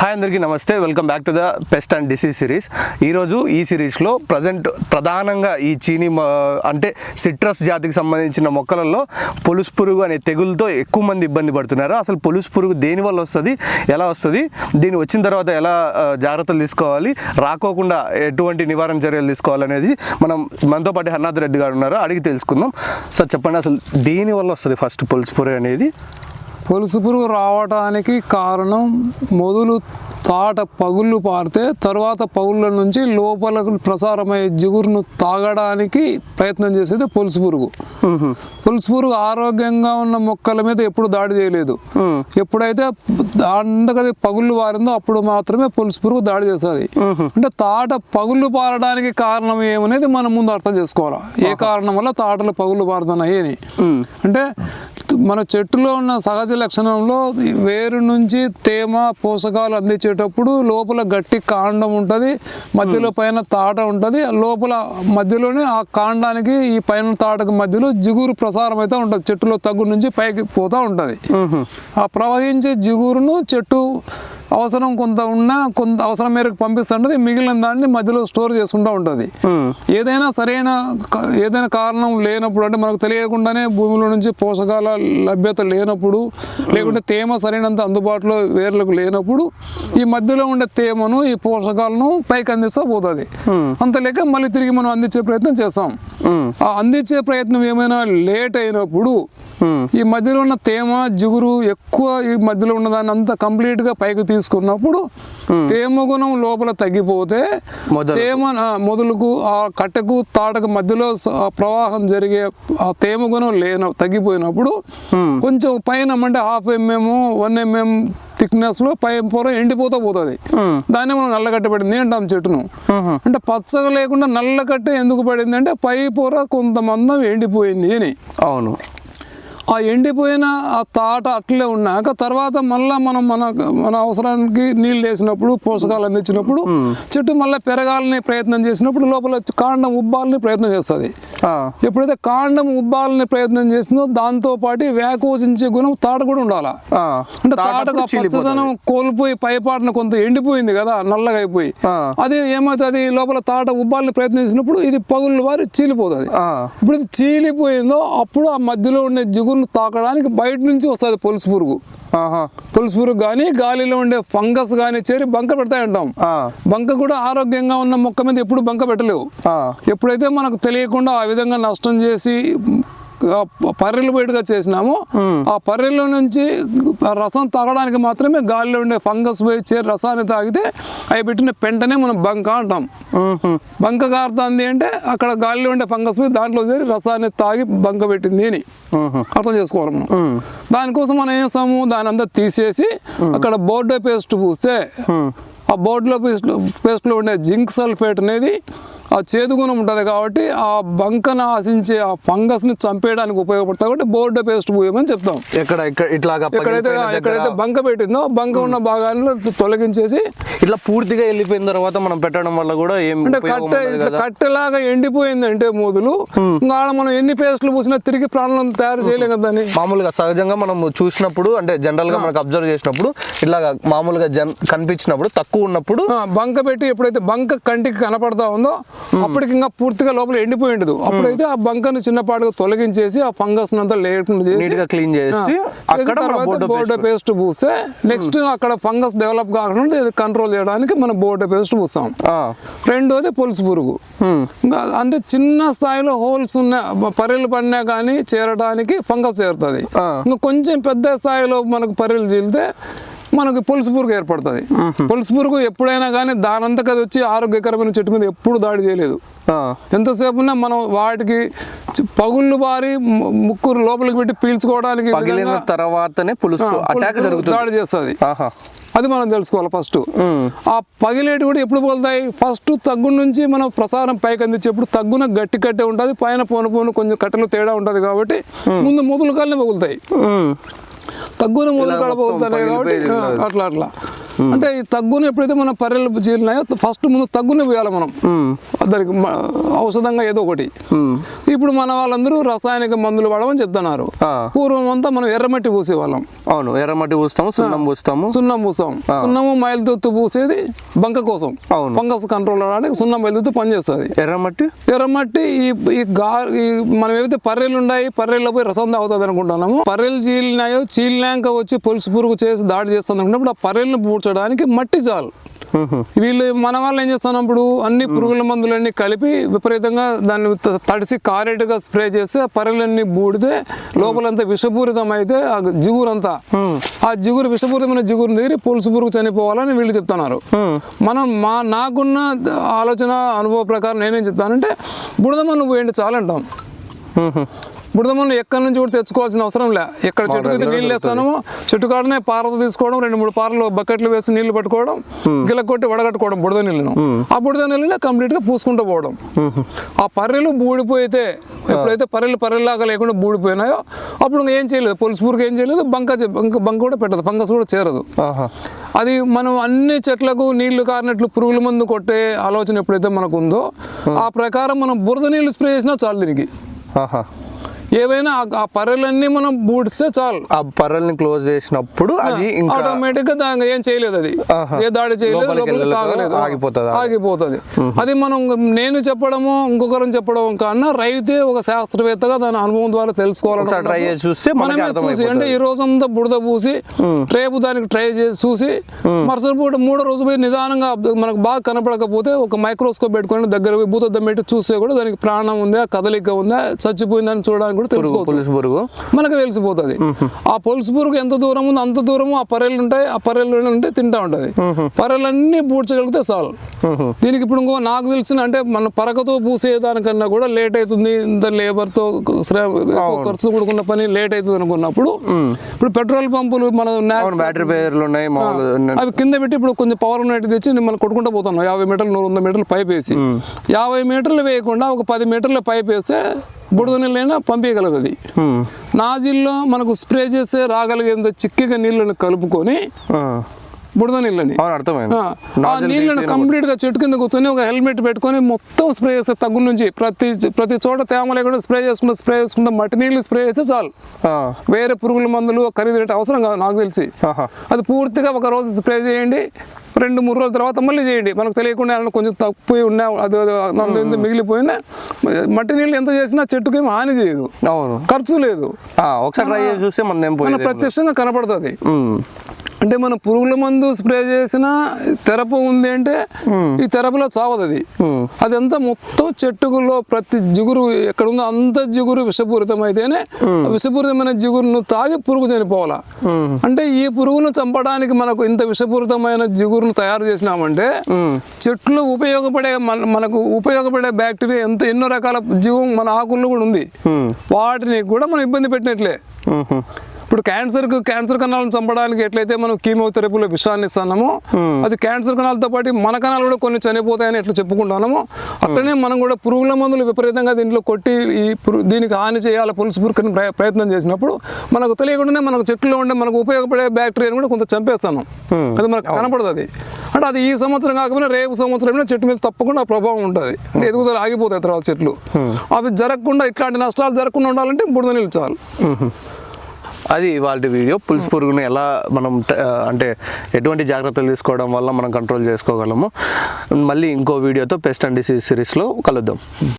Hi అందరికీ నమస్తే, welcome back to the pest and disease series. ఈరోజు ఈ సిరీస్లో ప్రధానంగా ఈ చీని అంటే సిట్రస్ జాతికి సంబంధించిన మొక్కలలో పొలుసు పురుగు అనే తెగులతో ఎక్కువ మంది ఇబ్బంది పడుతున్నారు. అసలు పొలుసు పురుగు దేనివల్ల వస్తుంది, ఎలా వస్తుంది, దీని వచ్చిన తర్వాత ఎలా జాగ్రత్తలు తీసుకోవాలి, రాకోకుండా ఎటువంటి నివారణ చర్యలు తీసుకోవాలనేది మనతో పాటు హర్నాథ్ రెడ్డి గారు ఉన్నారు, అడిగి తెలుసుకుందాం. సార్ చెప్పండి, అసలు దేనివల్ల వస్తుంది ఫస్ట్ పొలుసు పురుగు అనేది? పొలుసు పురుగు రావడానికి కారణం మొదలు తాట పగుళ్ళు పారితే తర్వాత పగుళ్ళ నుంచి లోపలకు ప్రసారమయ్యే జిగురును తాగడానికి ప్రయత్నం చేసేది పొలుసు పురుగు. పొలుసు పురుగు ఆరోగ్యంగా ఉన్న మొక్కల మీద ఎప్పుడు దాడి చేయలేదు. ఎప్పుడైతే అందుకది పగుళ్ళు పారిందో అప్పుడు మాత్రమే పొలుసు పురుగు దాడి చేస్తుంది. అంటే తాట పగుళ్ళు పారడానికి కారణం ఏమనేది మనం ముందు అర్థం చేసుకోవాలి. ఏ కారణం వల్ల తాటలు పగుళ్ళు పారుతున్నాయి అని. అంటే మన చెట్టులో ఉన్న సహజ లక్షణంలో వేరు నుంచి తేమ పోషకాలు అందించేటప్పుడు లోపల గట్టి కాండం ఉంటుంది, మధ్యలో పైన తాట ఉంటుంది, లోపల మధ్యలోనే ఆ కాండానికి ఈ పైన తాటకు మధ్యలో జిగురు ప్రసారం అయితే ఉంటుంది. చెట్టులో తగ్గు నుంచి పైకి పోతూ ఉంటుంది. ఆ ప్రవహించే జిగురును చెట్టు అవసరం కొంత ఉన్నా కొంత అవసరం మేరకు పంపిస్తుంటుంది, మిగిలిన దాన్ని మధ్యలో స్టోర్ చేసుకుంటూ ఉంటుంది. ఏదైనా కారణం లేనప్పుడు, అంటే మనకు తెలియకుండానే భూమిలో నుంచి పోషకాల లభ్యత లేనప్పుడు, లేకుంటే తేమ సరైనంత అందుబాటులో వేర్లకు లేనప్పుడు ఈ మధ్యలో ఉండే తేమను ఈ పోషకాలను పైకి అందిస్తూ పోతుంది. అంత లేక మళ్ళీ తిరిగి మనం అందించే ప్రయత్నం చేస్తాం. ఆ అందించే ప్రయత్నం ఏమైనా లేట్ అయినప్పుడు ఈ మధ్యలో ఉన్న తేమ జిగురు ఎక్కువ ఈ మధ్యలో ఉన్న దాన్ని అంతా కంప్లీట్గా పైకి తీసుకున్నప్పుడు తేమ గుణం లోపల తగ్గిపోతే తేమ మొదలుకు ఆ కట్టెకు తాటకు మధ్యలో ప్రవాహం జరిగే ఆ తేమ గుణం తగ్గిపోయినప్పుడు కొంచెం పైన అంటే 0.5 mm 1 mm థిక్నెస్ లో పై పొర ఎండిపోతూ పోతుంది. దాన్ని మనం నల్లగట్ట పడింది అంటాం చెట్టును. అంటే పచ్చగా లేకుండా నల్లగట్ట ఎందుకు పడింది అంటే పై పొర కొంతమందం ఎండిపోయింది అని. అవును, ఆ ఎండిపోయిన ఆ తాట అట్లే ఉన్నాక తర్వాత మళ్ళీ మనం మన అవసరానికి నీళ్ళు వేసినప్పుడు పోషకాలు అందించినప్పుడు చెట్టు మళ్ళీ పెరగాలని ప్రయత్నం చేసినప్పుడు లోపల కాండం ఉబ్బాలని ప్రయత్నం చేస్తుంది. ఎప్పుడైతే కాండం ఉబ్బాలని ప్రయత్నం చేసిందో దాంతో పాటు వ్యాకోచించే గుణం తాట కూడా ఉండాలి. అంటే తాటకు పచ్చదనం కోల్పోయి పైపాటున కొంత ఎండిపోయింది కదా, నల్లగా అయిపోయి అది ఏమవుతుంది, లోపల తాట ఉబ్బాలని ప్రయత్నం చేసినప్పుడు ఇది పగుళ్ళు వారి చీలిపోతుంది. ఇప్పుడు ఇది చీలిపోయిందో అప్పుడు ఆ మధ్యలో ఉండే జిగురు తాకడానికి బయట నుంచి వస్తుంది పొలుసు పురుగు. పొలుసు పురుగు కానీ గాలిలో ఉండే ఫంగస్ కానీ చేరి బంక పెడతాయి అంటాం. బంక కూడా ఆరోగ్యంగా ఉన్న మొక్క మీద ఎప్పుడు బంక పెట్టలేవు. ఎప్పుడైతే మనకు తెలియకుండా ఆ విధంగా నష్టం చేసి పర్రెలు బయటగా చేసినామో ఆ పర్రెల నుంచి రసం తాగడానికి మాత్రమే గాలిలో ఉండే ఫంగస్ పోయి చేరి రసాన్ని తాగితే అవి పెట్టిన పెంటనే మనం బంక అంటాం. బంక కారుతుంది అంటే అక్కడ గాలిలో ఉండే ఫంగస్ పోయి దాంట్లో చేరి రసాన్ని తాగి బంక పెట్టింది అని అర్థం చేసుకోవాలి మనం. దానికోసం మనం ఏం చేస్తాము, దాని అంతా తీసేసి అక్కడ బోర్డో పేస్ట్ పూస్తే ఆ బోర్డులో పేస్ట్లో ఉండే జింక్ సల్ఫేట్ అనేది ఆ చేదు గుణం ఉంటుంది కాబట్టి ఆ బంకను ఆశించే ఆ ఫంగస్ని చంపేయడానికి ఉపయోగపడుతుంది. కాబట్టి బోర్డో పేస్ట్ పూయమని చెప్తాం. ఎక్కడైతే బంక పెట్టిందో బంక ఉన్న భాగాన్ని తొలగించేసి ఇట్లా పూర్తిగా వెళ్ళిపోయిన తర్వాత మనం పెట్టడం వల్ల కూడా అంటే కట్టెలాగా ఎండిపోయిందంటే మొదలు ఇంకా మనం ఎన్ని పేస్టులు పూసినా తిరిగి ప్రాణులను తయారు చేయలేం కదా. మామూలుగా సహజంగా మనం చూసినప్పుడు అంటే జనరల్ గా మనకు అబ్జర్వ్ చేసినప్పుడు ఇట్లాగా మామూలుగా కనిపించినప్పుడు తక్కువ ఉన్నప్పుడు బంక పెట్టి ఎప్పుడైతే బంక కంటికి కనపడతా ఉందో అప్పటికి ఇంకా పూర్తిగా లోపల ఎండిపోయి ఉండదు. అప్పుడైతే ఆ బంకను చిన్నపాటుగా తొలగించేసి ఆ ఫంగస్ అంతా లేకుండా చేసి క్లీన్ చేసి బోర్డో పేస్ట్ పూస్తే నెక్స్ట్ అక్కడ ఫంగస్ డెవలప్ కాకుండా కంట్రోల్ చేయడానికి మనం బోర్డో పేస్ట్ పూస్తాం. రెండోది పొలుసు పురుగు. అంటే చిన్న స్థాయిలో హోల్స్ ఉన్న పర్రెలు పడినా కానీ చేరడానికి ఫంగస్ చేరుతుంది. ఇంకా కొంచెం పెద్ద స్థాయిలో మనకు పర్రెలు చీలితే మనకి పొలుసు పురుగు ఏర్పడుతుంది. పొలుసు పురుగు ఎప్పుడైనా కానీ దానంతకు అది వచ్చి ఆరోగ్యకరమైన చెట్టు మీద ఎప్పుడు దాడి చేయలేదు. ఎంతసేపు ఉన్నా మనం వాటికి పగుళ్ళు బారి ముక్కు లోపలికి పెట్టి పీల్చుకోవడానికి తర్వాతనే దాడి చేస్తుంది. అది మనం తెలుసుకోవాలి ఫస్ట్. ఆ పగిలేటి కూడా ఎప్పుడు పోతాయి, ఫస్ట్ తగ్గు నుంచి మనం ప్రసారం పైకి అందించేప్పుడు తగ్గున గట్టి కట్టే ఉంటుంది, పైన పోను కొంచెం కట్టెలు తేడా ఉంటుంది కాబట్టి ముందు మొదలు కాళ్ళనే పగులుతాయి. తగ్గున మొదలు కడపోతున్నాయి కాబట్టి అట్లా అంటే ఈ తగ్గును ఎప్పుడైతే మనం పర్రెలు చీలినాయో ఫస్ట్ ముందు తగ్గుని పోయాలి మనం. దానికి ఔషధంగా ఏదో ఒకటి. ఇప్పుడు మన వాళ్ళందరూ రసాయనిక మందులు వాడమని చెప్తున్నారు. పూర్వం అంతా మనం ఎర్రమట్టి పూసేవాళ్ళం. అవును, ఎర్రమట్టి పూస్తాము, సున్నం పూస్తాం. సున్నము మైలుతొత్తు పూసేది బంక కోసం, ఫంగస్ కంట్రోల్ అవడానికి సున్నం మైలుతొత్తు పనిచేస్తుంది. ఎర్రమట్టి ఈ మనం ఏవైతే పర్రెలు ఉన్నాయి, పర్రెల్లో పోయి రసం తాగుతుంది అనుకుంటున్నాము. పర్రెలు చీలినాక వచ్చి పొలుసు పురుగు చేసి దాడి చేస్తుంది అనుకున్నప్పుడు ఆ పర్రెలను పూడ్చడానికి మట్టి చాలు. వీళ్ళు మన వాళ్ళు ఏం చేస్తున్నప్పుడు అన్ని పురుగుల మందులన్నీ కలిపి విపరీతంగా దాన్ని తడిసి కారేటుగా స్ప్రే చేసి ఆ పర్రెలన్నీ బూడితే లోపలంతా విషపూరితం అయితే ఆ జిగురంతా, ఆ జిగురు విషపూరితమైన జిగురు దిగి పులుసు పురుగు చనిపోవాలని వీళ్ళు చెప్తున్నారు. నాకున్న ఆలోచన అనుభవ ప్రకారం నేనేం చెప్తానంటే బుడదమన్ను పోయండి చాలంటాం. బుడదమన్ను ఎక్కడి నుంచి కూడా తెచ్చుకోవాల్సిన అవసరం లే. ఎక్కడ చెట్టుకి నీళ్ళు వేస్తానో చెట్టు కాడనే పారతో తీసుకోవడం, 2-3 పారలు బకెట్లు వేసి నీళ్లు పట్టుకోవడం, గిల కొట్టి వడగట్టుకోవడం బుడద నీళ్ళను. ఆ బుడద నీళ్ళని కంప్లీట్ గా పూసుకుంటూ పోవడం. ఆ పర్రెలు బూడిపోయితే, ఎప్పుడైతే పర్రెల్లాగా లేకుండా బూడిపోయినాయో అప్పుడు ఏం చేయలేదు, పొలుసు పురుగు ఏం చేయలేదు, బంక కూడా పెట్టదు, ఫంగస్ కూడా చేరదు. అది మనం అన్ని చెట్లకు నీళ్లు కారినట్లు పురుగుల మందు కొట్టే ఆలోచన ఎప్పుడైతే మనకు ఉందో ఆ ప్రకారం మనం బురద నీళ్లు స్ప్రే చేసినా చాలు. దీనికి ఏవైనా ఆ పర్రెలన్నీ మనం బూడిస్తే చాలు. ఆ పర్రెల్ని క్లోజ్ చేసినప్పుడు అది ఆటోమేటిక్ గా దానికి ఏం చేయలేదు, అది ఏ దాడి చేయలేదు, తాగలేదు, ఆగిపోతుంది. అది నేను చెప్పడము ఇంకొకరు చెప్పడం కన్నా రైతే ఒక శాస్త్రవేత్తగా దాని అనుభవం ద్వారా తెలుసుకోవాలని చూసి, అంటే ఈ రోజంతా బుడద పూసి రేపు దానికి ట్రై చేసి చూసి మరుసటి పూట 3వ రోజు పోయి నిదానంగా మనకు బాగా కనపడకపోతే ఒక మైక్రోస్కోప్ పెట్టుకొని దగ్గర భూతద్దం పెట్టి చూస్తే కూడా దానికి ప్రాణం ఉందా, కదలిక ఉందా, చచ్చిపోయిందని చూడడానికి కూడా తెలుసుకోవచ్చు, మనకు తెలిసిపోతుంది. ఆ పొలుసు పురుగు ఎంత దూరం ఉందో అంత దూరము ఆ పర్రెలు ఉంటాయి, ఆ పర్రెలు ఉంటే తింటా ఉంటది. పర్రెలన్నీ పూడ్చగలిగితే చాలు. దీనికి ఇప్పుడు నాకు తెలిసిన అంటే మన పరకతో పూసేదానికన్నా కూడా లేట్ అవుతుంది, ఇంత లేబర్ తో ఖర్చు కూడుకున్న పని లేట్ అవుతుంది అనుకున్నప్పుడు ఇప్పుడు పెట్రోల్ పంపులు మన అవి కింద పెట్టి ఇప్పుడు కొంచెం పవర్ ఉన్నట్టు తెచ్చి మనం కొట్టుకుంటూ పోతున్నాం. 50 మీటర్లు 100 మీటర్లు పైప్ వేసి 50 మీటర్లు వేయకుండా ఒక 10 మీటర్ల పైప్ వేస్తే బుడద నీళ్ళైనా పంపించగలదు. అది నాజిల్లో మనకు స్ప్రే చేస్తే రాగలిగేంత చిక్కగా నీళ్ళని కలుపుకొని బుడద నీళ్ళని ఆ నీళ్ళని కంప్లీట్ గా చెట్టు కింద కూర్చొని ఒక హెల్మెట్ పెట్టుకొని మొత్తం స్ప్రే చేస్తే తగ్గు నుంచి ప్రతి చోట తేమ లేకుండా స్ప్రే చేసుకుంటా మట్టి నీళ్ళు స్ప్రే చేస్తే చాలు. వేరే పురుగుల మందులు ఖరీదు రేటు అవసరం కాదు నాకు తెలిసి. అది పూర్తిగా ఒక రోజు స్ప్రే చేయండి, 2-3 రోజుల తర్వాత మళ్ళీ చేయండి. మనకు తెలియకుండా కొంచెం తక్కువ ఉన్నా అది మిగిలిపోయినా మట్టి నీళ్ళు ఎంత చేసినా చెట్టుకి ఏమి హాని చేయదు, ఖర్చు లేదు, ప్రత్యక్షంగా కనపడుతుంది. అంటే మనం పురుగుల మందు స్ప్రే చేసిన తెరప ఉంది అంటే ఈ తెరపలో చావదు. అది అంతా మొత్తం చెట్టులో ప్రతి జిగురు ఎక్కడ ఉందో అంత జిగురు విషపూరితం అయితేనే విషపూరితమైన జిగురును తాగి పురుగు చనిపోవాలా. అంటే ఈ పురుగును చంపడానికి మనకు ఇంత విషపూరితమైన జిగురును తయారు చేసినామంటే చెట్లు మనకు ఉపయోగపడే బ్యాక్టీరియా ఎన్నో రకాల జీవం మన ఆకుల్లో కూడా ఉంది, వాటిని కూడా మనం ఇబ్బంది పెట్టినట్లే. ఇప్పుడు క్యాన్సర్ కణాలను చంపడానికి ఎట్లయితే మనం కీమోథెరపీలో విషాన్ని ఇస్తున్నామో అది క్యాన్సర్ కణాలతో పాటు మన కణాలు కూడా కొన్ని చనిపోతాయని ఎట్లా చెప్పుకుంటున్నామో అట్లనే మనం కూడా పురుగుల మందులు విపరీతంగా దీంట్లో కొట్టి దీనికి హాని చేయాలి పులుసు పురుగుని ప్రయత్నం చేసినప్పుడు మనకు తెలియకుండానే మనకు చెట్టులో ఉండే మనకు ఉపయోగపడే బ్యాక్టీరియాని కూడా కొంత చంపేస్తాను. అది మనకు కనపడదు. అది అంటే అది ఈ సంవత్సరం కాకపోయినా రేపు సంవత్సరం చెట్టు మీద తప్పకుండా ప్రభావం ఉంటుంది. అంటే ఎదుగుదల ఆగిపోతాయి తర్వాత చెట్లు. అవి జరగకుండా ఇట్లాంటి నష్టాలు జరగకుండా ఉండాలంటే బుడద నీళ్ళు చాలు. అది వాళ్ళ వీడియో. పులుసు పురుగుని ఎలా మనం అంటే ఎటువంటి జాగ్రత్తలు తీసుకోవడం వల్ల మనం కంట్రోల్ చేసుకోగలము. మళ్ళీ ఇంకో వీడియోతో పెస్ట్ అండ్ డిసీజ్ సిరీస్లో కలుద్దాం.